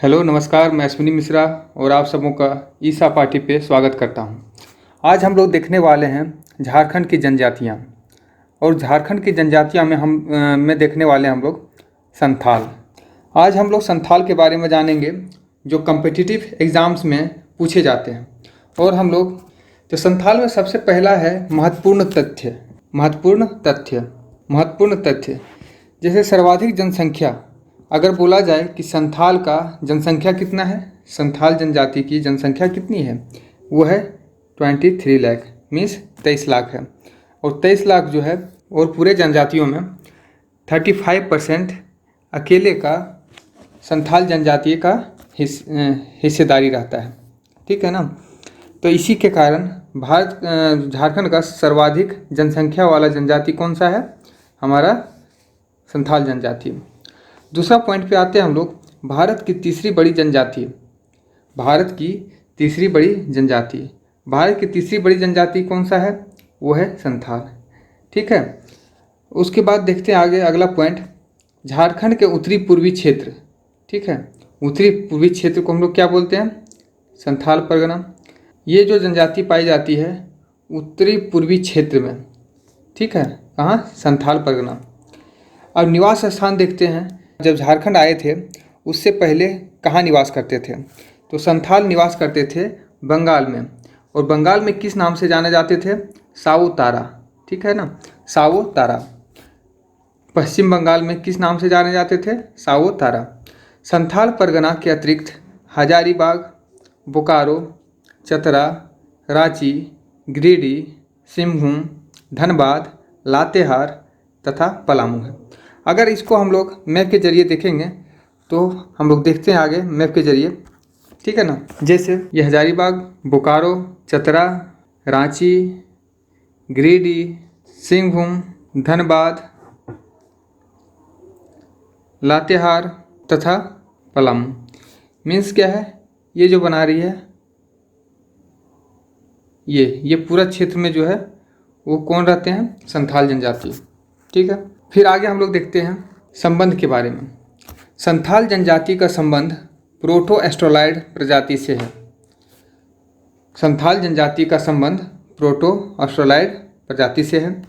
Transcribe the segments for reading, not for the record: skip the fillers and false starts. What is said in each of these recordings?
Hello नमस्कार, मैं अश्विनी मिश्रा और आप सबों का ईसा पार्टी पे स्वागत करता हूं। आज हम लोग देखने वाले हैं झारखंड की जनजातियां और झारखंड की जनजातियां में देखने वाले हैं हम लोग संथाल। आज हम लोग संथाल के बारे में जानेंगे जो कम्पिटिटिव एग्ज़ाम्स में पूछे जाते हैं। और हम लोग तो संथाल में सबसे पहला है महत्वपूर्ण तथ्य जैसे सर्वाधिक जनसंख्या। अगर बोला जाए कि संथाल का जनसंख्या कितना है, संथाल जनजाति की जनसंख्या कितनी है, वो है 23 लाख, मीन्स 23 लाख है। और 23 लाख जो है और पूरे जनजातियों में 35% अकेले का संथाल जनजाति का हिस्सेदारी रहता है। ठीक है ना। तो इसी के कारण झारखंड का सर्वाधिक जनसंख्या वाला जनजाति कौन सा है, हमारा संथाल जनजाति। दूसरा पॉइंट पे आते हैं हम लोग, भारत की तीसरी बड़ी जनजाति कौन सा है, वो है संथाल। ठीक है। उसके बाद देखते हैं आगे अगला पॉइंट, झारखंड के उत्तरी पूर्वी क्षेत्र। ठीक है, उत्तरी पूर्वी क्षेत्र को हम लोग क्या बोलते हैं, संथाल परगना। ये जो जनजाति पाई जाती है उत्तरी पूर्वी क्षेत्र में, ठीक है, कहाँ, संथाल परगना। अब निवास स्थान देखते हैं, जब झारखंड आए थे उससे पहले कहाँ निवास करते थे, तो संथाल निवास करते थे बंगाल में। और बंगाल में किस नाम से जाने जाते थे, सावो तारा। ठीक है ना, सावो तारा। पश्चिम बंगाल में किस नाम से जाने जाते थे, सावो तारा। संथाल परगना के अतिरिक्त हजारीबाग, बोकारो, चतरा, रांची, गिरिडीह, सिंहभूम, धनबाद, लातेहार तथा पलामू है। अगर इसको हम लोग मैप के जरिए देखेंगे तो हम लोग देखते हैं आगे मैप के जरिए, ठीक है ना। जैसे ये हजारीबाग, बोकारो, चतरा, रांची, गिरिडीह, सिंहभूम, धनबाद, लातेहार तथा पलामू। मीन्स क्या है, ये जो बना रही है ये पूरा क्षेत्र में जो है वो कौन रहते हैं, संथाल जनजाति। ठीक है। फिर आगे हम लोग देखते हैं संबंध के बारे में। संथाल जनजाति का संबंध प्रोटो एस्ट्रोलाइड प्रजाति से है। संथाल जनजाति का संबंध प्रोटो एस्ट्रोलाइड प्रजाति से है।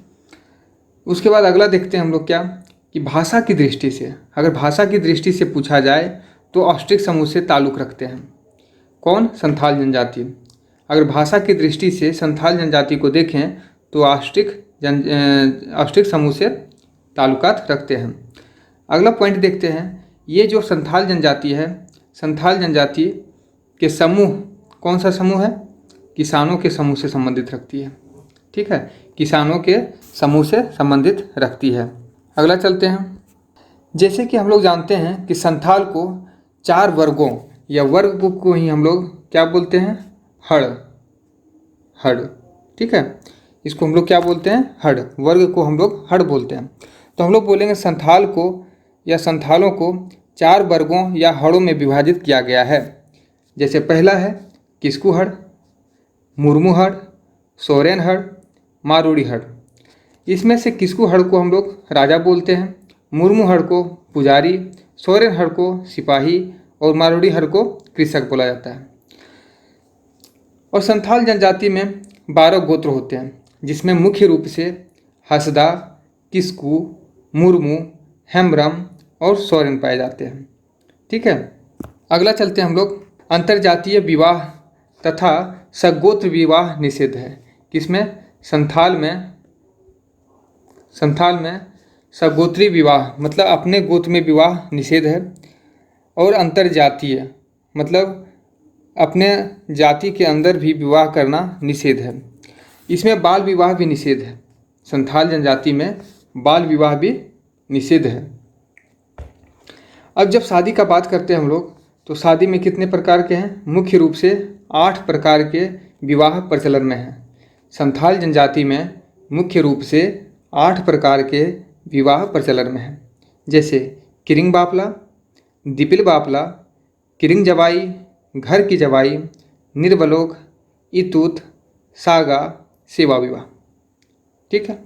उसके बाद अगला देखते हैं हम लोग क्या, कि भाषा की दृष्टि से, अगर भाषा की दृष्टि से पूछा जाए तो ऑस्ट्रिक समूह से ताल्लुक़ रखते हैं। कौन, संथाल जनजाति। अगर भाषा की दृष्टि से संथाल जनजाति को देखें तो ऑस्ट्रिक समूह से ताल्लुकात रखते हैं। अगला पॉइंट देखते हैं, ये जो संथाल जनजाति है, संथाल जनजाति के समूह कौन सा समूह है, किसानों के समूह से संबंधित रखती है। ठीक है, किसानों के समूह से संबंधित रखती है। अगला चलते हैं। जैसे कि हम लोग जानते हैं कि संथाल को 4 वर्गों या वर्ग को ही हम लोग क्या बोलते हैं, हड़। ठीक है, इसको हम लोग क्या बोलते हैं, हड़। वर्ग को हम लोग हड़ बोलते हैं। तो हम लोग बोलेंगे संथाल को या संथालों को 4 वर्गों या हड़ों में विभाजित किया गया है। जैसे पहला है किस्कू हड़, मुर्मू हड़, सोरेन हड़, मारूड़ी हड़। इसमें से किस्कू हड़ को हम लोग राजा बोलते हैं, मुर्मू हड़ को पुजारी, सोरेन हड़ को सिपाही और मारूड़ी हड़ को कृषक बोला जाता है। और संथाल जनजाति में 12 गोत्र होते हैं, जिसमें मुख्य रूप से हसदा, किस्कू, मुर्मू, हेम्ब्रम और सोरेन पाए जाते हैं। ठीक है। अगला चलते हैं हम लोग, अंतर्जातीय विवाह तथा सगोत्र विवाह निषेध है। किसमें, संथाल में सगोत्री विवाह मतलब अपने गोत्र में विवाह निषेध है। और अंतर्जातीय मतलब अपने जाति के अंदर भी विवाह करना निषेध है। इसमें बाल विवाह भी निषेध है। संथाल जनजाति में बाल विवाह भी निषेध है। अब जब शादी का बात करते हैं हम लोग, तो शादी में कितने प्रकार के हैं, मुख्य रूप से 8 प्रकार के विवाह प्रचलन में हैं। संथाल जनजाति में मुख्य रूप से 8 प्रकार के विवाह प्रचलन में हैं। जैसे किरिंग बापला, दिपिल बापला, किरिंग जवाई, घर की जवाई, निर्वलोक, इतूत, सागा, सेवा विवाह। ठीक है।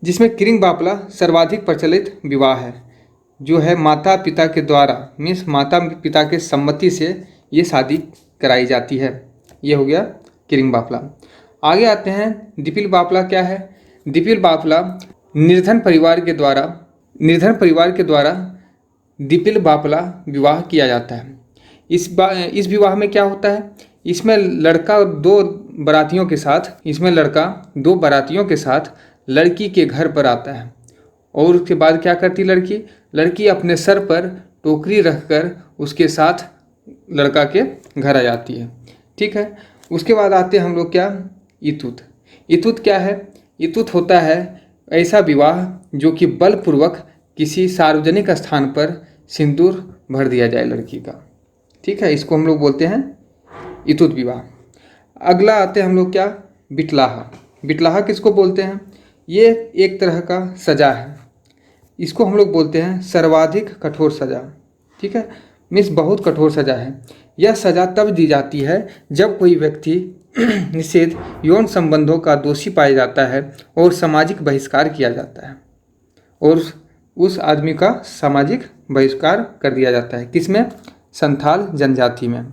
जिसमें किरिंग बापला सर्वाधिक प्रचलित विवाह है, जो है माता पिता के द्वारा मीन्स माता पिता के सम्मति से ये शादी कराई जाती है। ये हो गया किरिंग बाफला। आगे आते हैं दिपिल बाफला क्या है। दिपिल बाफला निर्धन परिवार के द्वारा दिपिल बाफला विवाह किया जाता है। इस विवाह में क्या होता है, इसमें लड़का दो बारातियों के साथ लड़की के घर पर आता है और उसके बाद क्या करती लड़की अपने सर पर टोकरी रखकर उसके साथ लड़का के घर आ जाती है। ठीक है, उसके बाद आते हैं हम लोग क्या, इतुत क्या है। इतुत होता है ऐसा विवाह जो कि बलपूर्वक किसी सार्वजनिक स्थान पर सिंदूर भर दिया जाए लड़की का। ठीक है, इसको हम लोग बोलते हैं इतुत विवाह। अगला आते हैं हम लोग क्या, बिटलाहा किसको बोलते हैं, ये एक तरह का सजा है। इसको हम लोग बोलते हैं सर्वाधिक कठोर सजा। ठीक है, मीन्स बहुत कठोर सजा है। यह सजा तब दी जाती है जब कोई व्यक्ति निषेध यौन संबंधों का दोषी पाया जाता है और सामाजिक बहिष्कार किया जाता है, और उस आदमी का सामाजिक बहिष्कार कर दिया जाता है। किसमें, संथाल जनजाति में।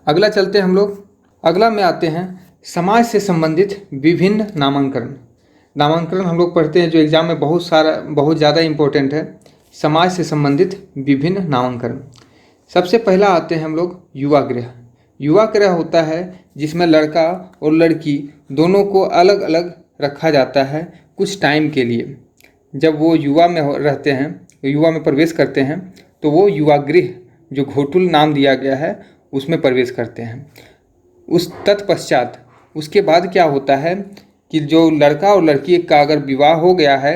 अगला चलते हैं हम लोग, अगला में आते हैं समाज से संबंधित विभिन्न नामांकन हम लोग पढ़ते हैं जो एग्जाम में बहुत ज़्यादा इम्पोर्टेंट है। समाज से संबंधित विभिन्न नामांकन। सबसे पहला आते हैं हम लोग युवा गृह होता है जिसमें लड़का और लड़की दोनों को अलग अलग रखा जाता है कुछ टाइम के लिए। जब वो युवा में रहते हैं, युवा में प्रवेश करते हैं, तो वो युवा गृह जो घोटुल नाम दिया गया है उसमें प्रवेश करते हैं। उस तत्पश्चात उसके बाद क्या होता है कि जो लड़का और लड़की का अगर विवाह हो गया है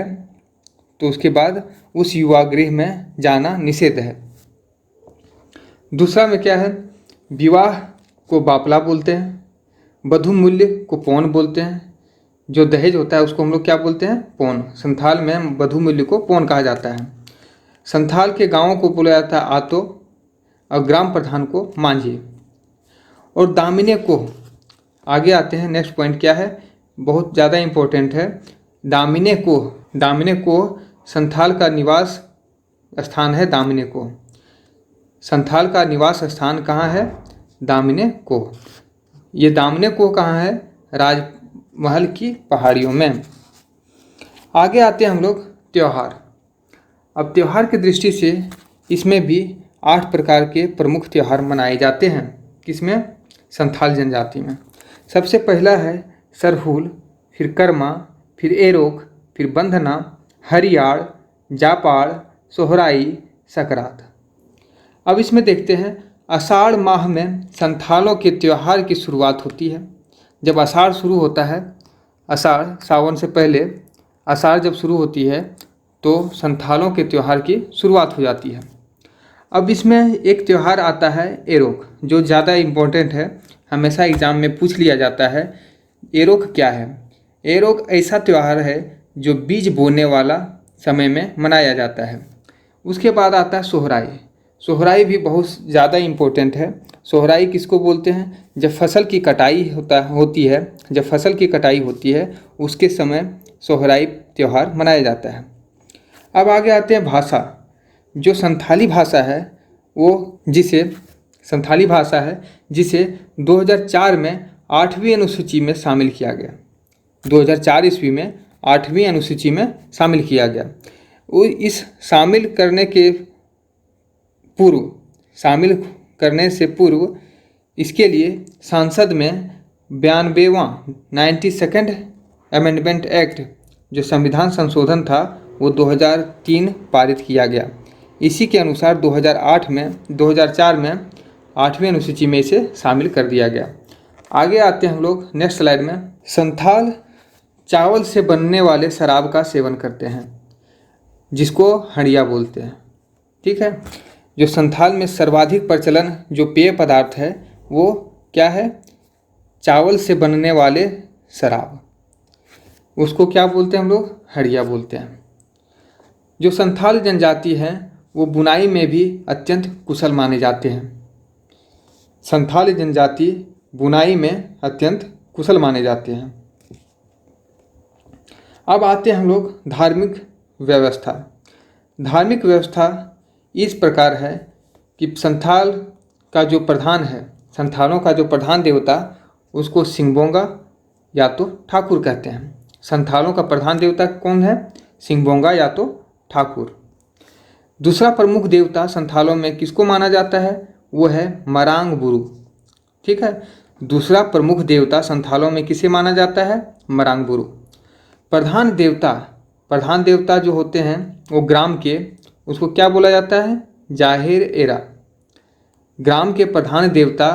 तो उसके बाद उस युवा गृह में जाना निषेध है। दूसरा में क्या है, विवाह को बापला बोलते हैं, वधू मूल्य को पौन बोलते हैं, जो दहेज होता है उसको हम लोग क्या बोलते हैं, पौन। संथाल में वधू मूल्य को पौन कहा जाता है। संथाल के गांवों को बोला जाता है आतो और ग्राम प्रधान को मांझी। और दामिने को, आगे आते हैं, नेक्स्ट पॉइंट क्या है, बहुत ज़्यादा इम्पोर्टेंट है। दामिने को संथाल का निवास स्थान है। संथाल का निवास स्थान कहाँ है, दामिने को। ये दामिने को कहाँ है, राजमहल की पहाड़ियों में। आगे आते हैं हम लोग त्यौहार। अब त्यौहार की दृष्टि से इसमें भी 8 प्रकार के प्रमुख त्यौहार मनाए जाते हैं। किसमें, संथाल जनजाति में। सबसे पहला है सरहुल, फिर कर्मा, फिर एरोक, फिर बंधना, हरियाड़, जापाड़, सोहराई, सकरात। अब इसमें देखते हैं, आषाढ़ माह में संथालों के त्यौहार की शुरुआत होती है। जब आषाढ़ शुरू होता है, आषाढ़ सावन से पहले आषाढ़ जब शुरू होती है तो संथालों के त्यौहार की शुरुआत हो जाती है। अब इसमें एक त्यौहार आता है एरोक, जो ज़्यादा इम्पोर्टेंट है, हमेशा एग्जाम में पूछ लिया जाता है। एरोक क्या है, एरोक ऐसा त्यौहार है जो बीज बोने वाला समय में मनाया जाता है। उसके बाद आता है सोहराई भी बहुत ज़्यादा इम्पोर्टेंट है। सोहराई किसको बोलते हैं, जब फसल की कटाई होती है उसके समय सोहराई त्यौहार मनाया जाता है। अब आगे आते हैं भाषा। जो संथाली भाषा है जिसे 2004 में 8वीं अनुसूची में शामिल किया गया। 2004 ईस्वी में 8वीं अनुसूची में शामिल किया गया। इस शामिल करने से पूर्व इसके लिए संसद में 92वां 92nd अमेंडमेंट एक्ट जो संविधान संशोधन था वो 2003 पारित किया गया। इसी के अनुसार 2004 में 8वीं अनुसूची में इसे शामिल कर दिया गया। आगे आते हैं हम लोग नेक्स्ट स्लाइड में। संथाल चावल से बनने वाले शराब का सेवन करते हैं जिसको हंडिया बोलते हैं। ठीक है, जो संथाल में सर्वाधिक प्रचलन जो पेय पदार्थ है वो क्या है, चावल से बनने वाले शराब, उसको क्या बोलते हैं हम लोग, हंडिया बोलते हैं। जो संथाल जनजाति है वो बुनाई में भी अत्यंत कुशल माने जाते हैं। संथाल जनजाति बुनाई में अत्यंत कुशल माने जाते हैं। अब आते हैं हम लोग धार्मिक व्यवस्था। धार्मिक व्यवस्था इस प्रकार है कि संथाल का जो प्रधान है, संथालों का जो प्रधान देवता, उसको सिंहबोंगा या तो ठाकुर कहते हैं। संथालों का प्रधान देवता कौन है? सिंहबोंगा या तो ठाकुर। दूसरा प्रमुख देवता संथालों में किसको माना जाता है? वो है मरांग बुरु। ठीक है, दूसरा प्रमुख देवता संथालों में किसे माना जाता है? मरांग बुरु। प्रधान देवता जो होते हैं वो ग्राम के, उसको क्या बोला जाता है? जाहिर एरा। ग्राम के प्रधान देवता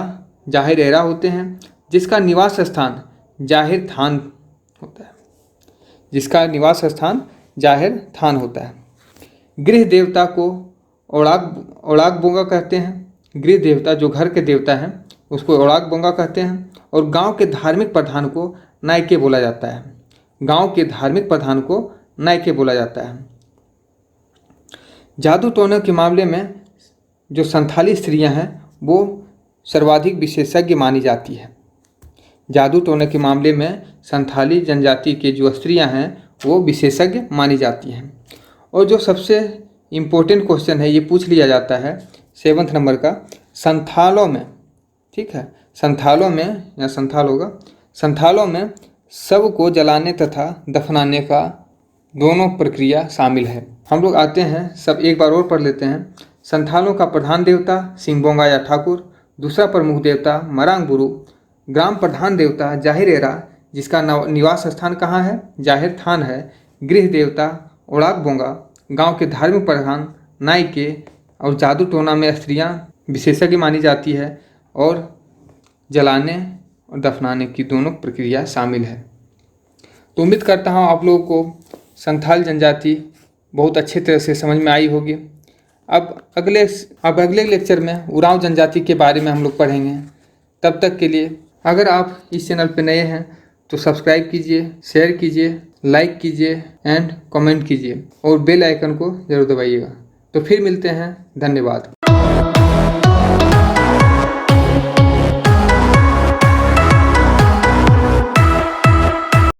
जाहिर एरा होते हैं, जिसका निवास स्थान जाहिर थान होता है, जिसका निवास स्थान जाहिर थान होता है। गृह देवता को ओड़ाक बोंगा कहते हैं। गृह देवता जो घर के देवता हैं उसको ओड़ाक बोंगा कहते हैं। और गांव के धार्मिक प्रधान को नायके बोला जाता है। गांव के धार्मिक प्रधान को नायके बोला जाता है। जादू टोने के मामले में जो संथाली स्त्रियां हैं वो सर्वाधिक विशेषज्ञ मानी जाती है। जादू टोने के मामले में संथाली जनजाति के जो स्त्रियां हैं वो विशेषज्ञ मानी जाती हैं। और जो सबसे इम्पोर्टेंट क्वेश्चन है, ये पूछ लिया जाता है 7th नंबर का, संथालों में, ठीक है, संथालों में या संथाल होगा, संथालों में शव को जलाने तथा दफनाने का दोनों प्रक्रिया शामिल है। हम लोग आते हैं, सब एक बार और पढ़ लेते हैं। संथालों का प्रधान देवता सिंहबोंगा या ठाकुर, दूसरा प्रमुख देवता मरांग बुरु, ग्राम प्रधान देवता जाहिर एरा, जिसका निवास स्थान कहाँ है? जाहिर थान है। गृह देवता ओड़ाक बोंगा, गांव के धार्मिक प्रधान नायके, और जादू टोना में स्त्रियां विशेषज्ञ मानी जाती है और जलाने और दफनाने की दोनों प्रक्रिया शामिल है। तो उम्मीद करता हूँ आप लोगों को संथाल जनजाति बहुत अच्छे तरह से समझ में आई होगी। अब अगले लेक्चर में उरांव जनजाति के बारे में हम लोग पढ़ेंगे। तब तक के लिए अगर आप इस चैनल पर नए हैं तो सब्सक्राइब कीजिए, शेयर कीजिए, लाइक कीजिए एंड कमेंट कीजिए और बेल आइकन को जरूर दबाइएगा। तो फिर मिलते हैं, धन्यवाद।